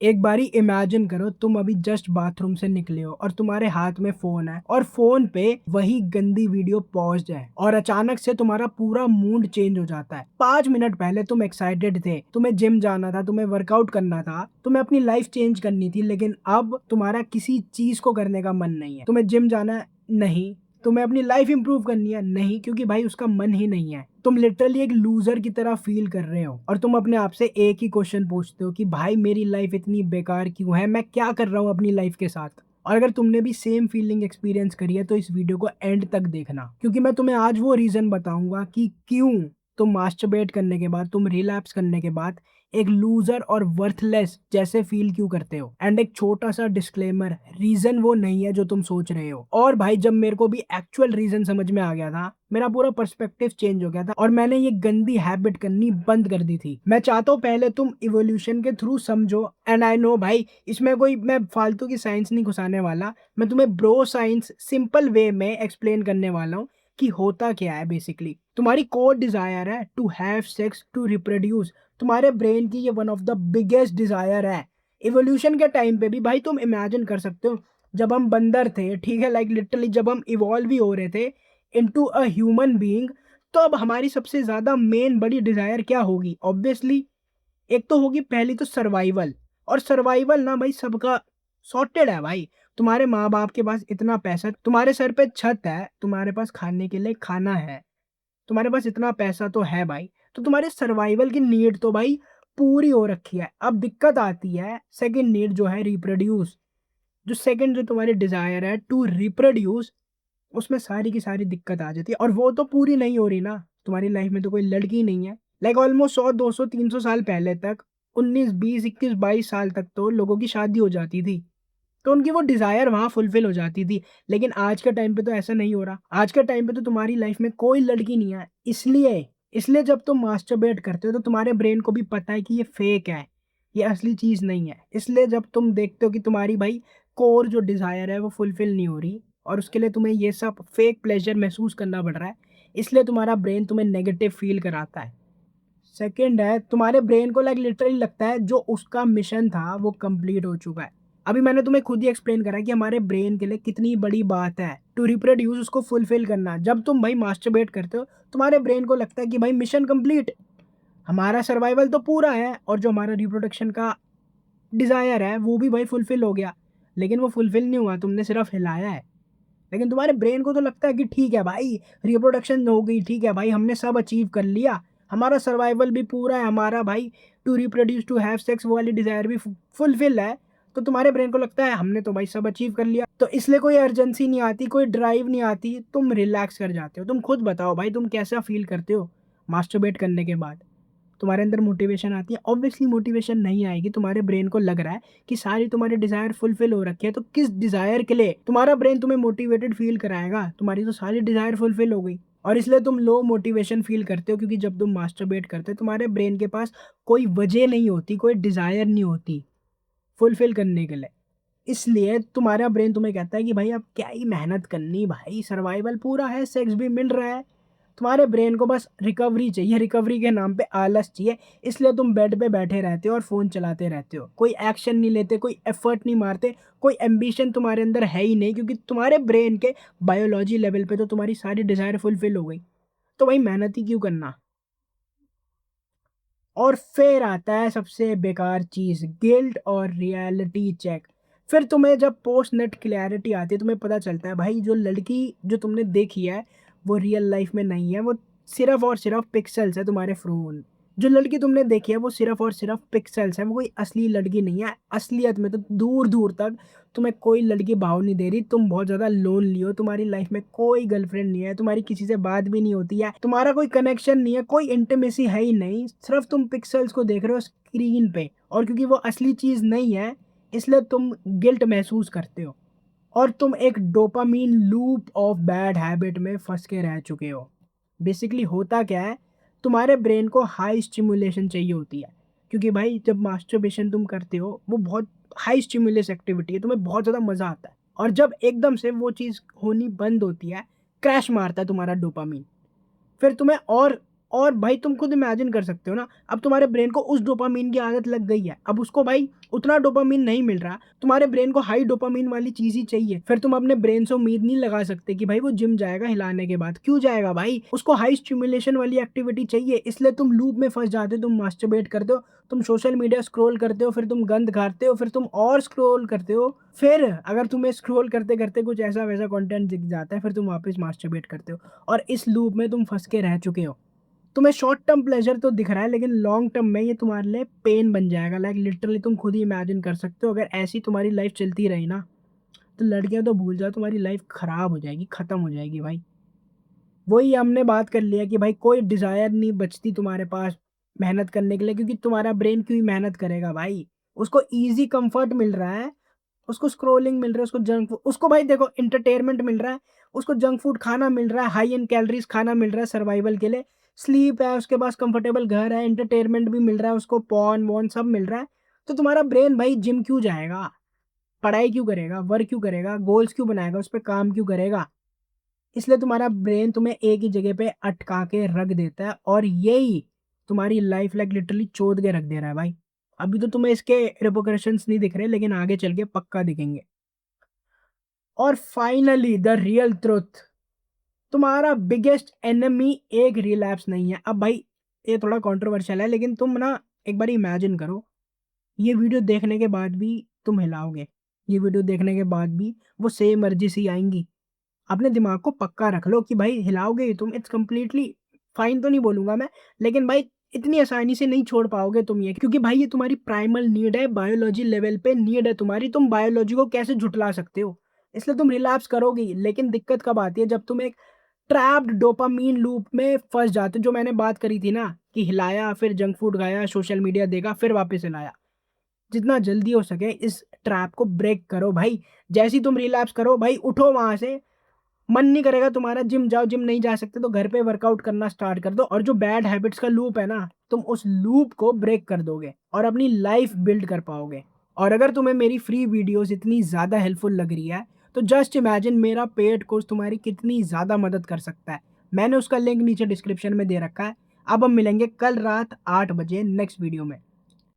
एक बारी इमेजिन करो तुम अभी जस्ट बाथरूम से निकले हो और तुम्हारे हाथ में फोन है और फोन पे वही गंदी वीडियो पॉज्ड है और अचानक से तुम्हारा पूरा मूड चेंज हो जाता है। 5 मिनट पहले तुम एक्साइटेड थे, तुम्हें जिम जाना था, तुम्हें वर्कआउट करना था, तुम्हें अपनी लाइफ चेंज करनी थी, लेकिन अब तुम्हारा किसी चीज को करने का मन नहीं है। तुम्हें जिम जाना है? नहीं। तुम्हें अपनी लाइफ इंप्रूव करनी है? नहीं, क्योंकि भाई उसका मन ही नहीं है। तुम लिटरली एक लूजर की तरह फील कर रहे हो और तुम अपने आप से एक ही क्वेश्चन पूछते हो कि भाई मेरी लाइफ इतनी बेकार क्यों है, मैं क्या कर रहा हूँ अपनी लाइफ के साथ। और अगर तुमने भी सेम फीलिंग एक्सपीरियंस करी है तो इस वीडियो को एंड तक देखना, क्योंकि मैं तुम्हें आज वो रीजन बताऊंगा कि क्यों तुम मास्टरबेट करने के बाद, तुम रिलैप्स करने के बाद एक लूजर और वर्थलेस जैसे फील क्यों करते हो। एंड एक छोटा सा डिस्क्लेमर, रीजन वो नहीं है जो तुम सोच रहे हो। और भाई जब मेरे को भी एक्चुअल रीजन समझ में आ गया था, मेरा पूरा पर्सपेक्टिव चेंज हो गया था और मैंने ये गंदी हैबिट करनी बंद कर दी थी। मैं चाहता हूँ पहले तुम इवोल्यूशन के थ्रू समझो। एंड आई नो भाई, इसमें कोई मैं फालतू की साइंस नहीं घुसाने वाला, मैं तुम्हें ब्रो साइंस सिंपल वे में एक्सप्लेन करने वाला हूँ कि होता क्या है। बेसिकली तुम्हारी कोर डिजायर है to have sex to reproduce. तुम्हारे ब्रेन की ये one of the biggest desire है। इवोल्यूशन के टाइम पे भी भाई तुम इमेजिन कर सकते हो, जब हम बंदर थे, ठीक है, लाइक लिटरली जब हम इवॉल्व ही हो रहे थे इनटू अ ह्यूमन बीइंग, तो अब हमारी सबसे ज्यादा मेन बड़ी डिजायर क्या होगी? ऑब्वियसली एक तो होगी पहली तो सर्वाइवल। और सर्वाइवल ना भाई सबका सॉर्टेड है भाई। तुम्हारे माँ बाप के पास इतना पैसा, तुम्हारे सर पे छत है, तुम्हारे पास खाने के लिए खाना है, तुम्हारे पास इतना पैसा तो है भाई, तो तुम्हारे सर्वाइवल की नीड तो भाई पूरी हो रखी है। अब दिक्कत आती है सेकंड नीड जो है रिप्रोड्यूस। जो सेकंड जो तुम्हारी डिजायर है टू रिप्रोड्यूस, उसमें सारी की सारी दिक्कत आ जाती है और वो तो पूरी नहीं हो रही ना। तुम्हारी लाइफ में तो कोई लड़की ही नहीं है। लाइक ऑलमोस्ट 100 200 300 साल पहले तक, 19 20 21 22 साल तक तो लोगों की शादी हो जाती थी, तो उनकी वो डिजायर वहां फुलफिल हो जाती थी। लेकिन आज के टाइम पे तो ऐसा नहीं हो रहा। आज के टाइम पे तो तुम्हारी लाइफ में कोई लड़की नहीं है। इसलिए इसलिए जब तुम मास्टरबेट करते हो तो तुम्हारे ब्रेन को भी पता है कि ये फेक है, ये असली चीज नहीं है। इसलिए जब तुम देखते हो कि तुम्हारी भाई कोर जो डिजायर है वो फुलफिल नहीं हो रही और उसके लिए तुम्हें ये सब फेक प्लेजर महसूस करना पड़ रहा है, इसलिए तुम्हारा ब्रेन तुम्हें नेगेटिव फील कराता है। सेकंड है, तुम्हारे ब्रेन को लाइक लिटरली लगता है जो उसका मिशन था वो कंप्लीट हो चुका है। अभी मैंने तुम्हें खुद ही एक्सप्लेन करा कि हमारे ब्रेन के लिए कितनी बड़ी बात है टू रिप्रोड्यूस, उसको फुलफिल करना। जब तुम भाई मास्टरबेट करते हो तुम्हारे ब्रेन को लगता है कि भाई मिशन कंप्लीट, हमारा सर्वाइवल तो पूरा है और जो हमारा रिप्रोडक्शन का डिजायर है वो भी भाई फुलफिल हो गया। लेकिन वो फुलफिल नहीं हुआ, तुमने सिर्फ हिलाया है। लेकिन तुम्हारे ब्रेन को तो लगता है कि ठीक है भाई, रिप्रोडक्शन हो गई, ठीक है भाई, हमने सब अचीव कर लिया, हमारा सर्वाइवल भी पूरा है, हमारा भाई to reproduce to have sex वो वाली डिजायर भी फुलफिल है। तो तुम्हारे ब्रेन को लगता है हमने तो भाई सब अचीव कर लिया, तो इसलिए कोई अर्जेंसी नहीं आती, कोई ड्राइव नहीं आती, तुम रिलैक्स कर जाते हो। तुम खुद बताओ भाई तुम कैसा फील करते हो मास्टरबेट करने के बाद? तुम्हारे अंदर मोटिवेशन आती है? ऑब्वियसली मोटिवेशन नहीं आएगी। तुम्हारे ब्रेन को लग रहा है कि सारी तुम्हारी डिजायर फुलफिल हो रखी है, तो किस डिजायर के लिए तुम्हारा ब्रेन तुम्हें मोटिवेटेड फील कराएगा? तुम्हारी तो सारी डिजायर फुलफिल हो गई और इसलिए तुम लो मोटिवेशन फील करते हो, क्योंकि जब तुम मास्टरबेट करते हो तुम्हारे ब्रेन के पास कोई वजह नहीं होती, कोई डिजायर नहीं होती फुलफिल करने के लिए। इसलिए तुम्हारा ब्रेन तुम्हें कहता है कि भाई अब क्या ही मेहनत करनी, भाई सर्वाइवल पूरा है, सेक्स भी मिल रहा है। तुम्हारे ब्रेन को बस रिकवरी चाहिए, रिकवरी के नाम पे आलस चाहिए। इसलिए तुम बेड पे बैठे रहते हो और फोन चलाते रहते हो, कोई एक्शन नहीं लेते, कोई एफर्ट नहीं मारते, कोई एम्बिशन तुम्हारे अंदर है ही नहीं, क्योंकि तुम्हारे ब्रेन के बायोलॉजी लेवल पे तो तुम्हारी सारी डिजायर फुलफिल हो गई। तो भाई मेहनत ही क्यों करना? और फिर आता है सबसे बेकार चीज, गिल्ट और रियलिटी चेक। फिर तुम्हें जब पोस्ट नेट क्लैरिटी आती है, तुम्हें पता चलता है भाई जो लड़की जो तुमने देखी है वो रियल लाइफ में नहीं है, वो सिर्फ और सिर्फ पिक्सल्स है तुम्हारे फोन। जो लड़की तुमने देखी है वो सिर्फ और सिर्फ पिक्सल्स है, वो कोई असली लड़की नहीं है। असलियत में तो दूर दूर तक तुम्हें कोई लड़की भाव नहीं दे रही, तुम बहुत ज्यादा लोनली हो, तुम्हारी लाइफ में कोई गर्लफ्रेंड नहीं है, तुम्हारी किसी से बात भी नहीं होती है, तुम्हारा कोई कनेक्शन नहीं है, कोई इंटीमेसी है ही नहीं, सिर्फ तुम पिक्सल्स को देख रहे हो स्क्रीन पे। और क्योंकि वो असली चीज नहीं है इसलिए तुम गिल्ट महसूस करते हो और तुम एक dopamine loop of bad habit में फंस के रह चुके हो। बेसिकली होता क्या है, तुम्हारे ब्रेन को हाई स्टिमुलेशन चाहिए होती है, क्योंकि भाई जब मास्टरबेशन तुम करते हो वो बहुत हाई स्टिमुलस एक्टिविटी है, तुम्हें बहुत ज़्यादा मज़ा आता है। और जब एकदम से वो चीज़ होनी बंद होती है, क्रैश मारता है तुम्हारा डोपामीन, फिर तुम्हें और और भाई तुम खुद इमेजिन कर सकते हो ना, अब तुम्हारे ब्रेन को उस डोपामाइन की आदत लग गई है, अब उसको भाई उतना डोपामाइन नहीं मिल रहा, तुम्हारे ब्रेन को हाई डोपामाइन वाली चीज़ ही चाहिए। फिर तुम अपने ब्रेन से उम्मीद नहीं लगा सकते कि भाई वो जिम जाएगा हिलाने के बाद, क्यों जाएगा भाई? उसको हाई स्टिम्युलेशन वाली एक्टिविटी चाहिए, इसलिए तुम लूप में फँस जाते हो, तुम मास्टरबेट करते हो, तुम सोशल मीडिया स्क्रॉल करते हो, फिर तुम गंद खाते हो, फिर तुम और स्क्रॉल करते हो, फिर अगर तुम्हें स्क्रॉल करते-करते कुछ ऐसा-वैसा कंटेंट दिख जाता है, फिर तुम वापस मास्टरबेट करते हो और इस लूप में तुम फँस के रह चुके हो। तुम्हें शॉर्ट टर्म प्लेज़र तो दिख रहा है, लेकिन लॉन्ग टर्म में ये तुम्हारे लिए पेन बन जाएगा। लाइक लिटरली तुम खुद ही इमेजिन कर सकते हो, अगर ऐसी तुम्हारी लाइफ़ चलती रही ना, तो लड़कियाँ तो भूल जाओ, तुम्हारी लाइफ़ खराब हो जाएगी, खत्म हो जाएगी भाई। वही हमने बात कर लिया कि भाई कोई डिज़ायर नहीं बचती तुम्हारे पास मेहनत करने के लिए, क्योंकि तुम्हारा ब्रेन क्यों ही मेहनत करेगा भाई? उसको ईज़ी कम्फ़र्ट मिल रहा है, उसको स्क्रॉलिंग मिल रहा है, उसको जंक फूड, उसको भाई देखो एंटरटेनमेंट मिल रहा है, उसको जंक फूड खाना मिल रहा है, हाई इन कैलोरीज़ खाना मिल रहा है सर्वाइवल के लिए, स्लीप है, उसके पास कंफर्टेबल घर है, एंटरटेनमेंट भी मिल रहा है, उसको पॉर्न-वॉर्न सब मिल रहा है। तो तुम्हारा ब्रेन भाई जिम क्यों जाएगा? पढ़ाई क्यों करेगा? वर्क क्यों करेगा? गोल्स क्यों बनाएगा? उस पे काम क्यों करेगा? इसलिए तुम्हारा ब्रेन तुम्हें एक ही जगह पे अटका के रख देता है और यही तुम्हारी लाइफ लाइक लिटरली चोद के रख दे रहा है भाई। अभी तो तुम्हें इसके रिपरकशंस नहीं दिख रहे, लेकिन आगे चल के पक्का दिखेंगे। और फाइनली द रियल ट्रुथ, तुम्हारा बिगेस्ट एनिमी एक रिलैप्स नहीं है। अब भाई ये थोड़ा कंट्रोवर्शियल है, लेकिन तुम ना एक बार इमेजिन करो, ये वीडियो देखने के बाद भी तुम हिलाओगे, ये वीडियो देखने के बाद भी वो सेम एनर्जी आएंगी। अपने दिमाग को पक्का रख लो कि भाई हिलाओगे ही तुम, इट्स कंप्लीटली फाइन तो नहीं बोलूँगा मैं, लेकिन भाई इतनी आसानी से नहीं छोड़ पाओगे तुम ये, क्योंकि भाई ये तुम्हारी प्राइमल नीड है, बायोलॉजी लेवल पे नीड है तुम्हारी, तुम बायोलॉजी को कैसे झुठला सकते हो? इसलिए तुम रिलैप्स करोगे ही, लेकिन दिक्कत कब आती है, जब तुम एक ट्रैप्ड डोपामाइन लूप में फँस जाते हो, जो मैंने बात करी थी ना कि हिलाया, फिर जंक फूड खाया, सोशल मीडिया देखा, फिर वापस हिलाया। जितना जल्दी हो सके इस ट्रैप को ब्रेक करो भाई। जैसे ही तुम रिलैप्स करो भाई, उठो वहाँ से, मन नहीं करेगा तुम्हारा जिम जाओ, जिम नहीं जा सकते तो घर पे वर्कआउट करना स्टार्ट कर दो, और जो बैड हैबिट्स का लूप है ना, तुम उस लूप को ब्रेक कर दोगे और अपनी लाइफ बिल्ड कर पाओगे। और अगर तुम्हें मेरी फ्री वीडियोस इतनी ज़्यादा हेल्पफुल लग रही है, तो जस्ट इमेजिन मेरा पेड कोर्स तुम्हारी कितनी ज़्यादा मदद कर सकता है। मैंने उसका लिंक नीचे डिस्क्रिप्शन में दे रखा है। अब हम मिलेंगे कल रात 8 बजे नेक्स्ट वीडियो में।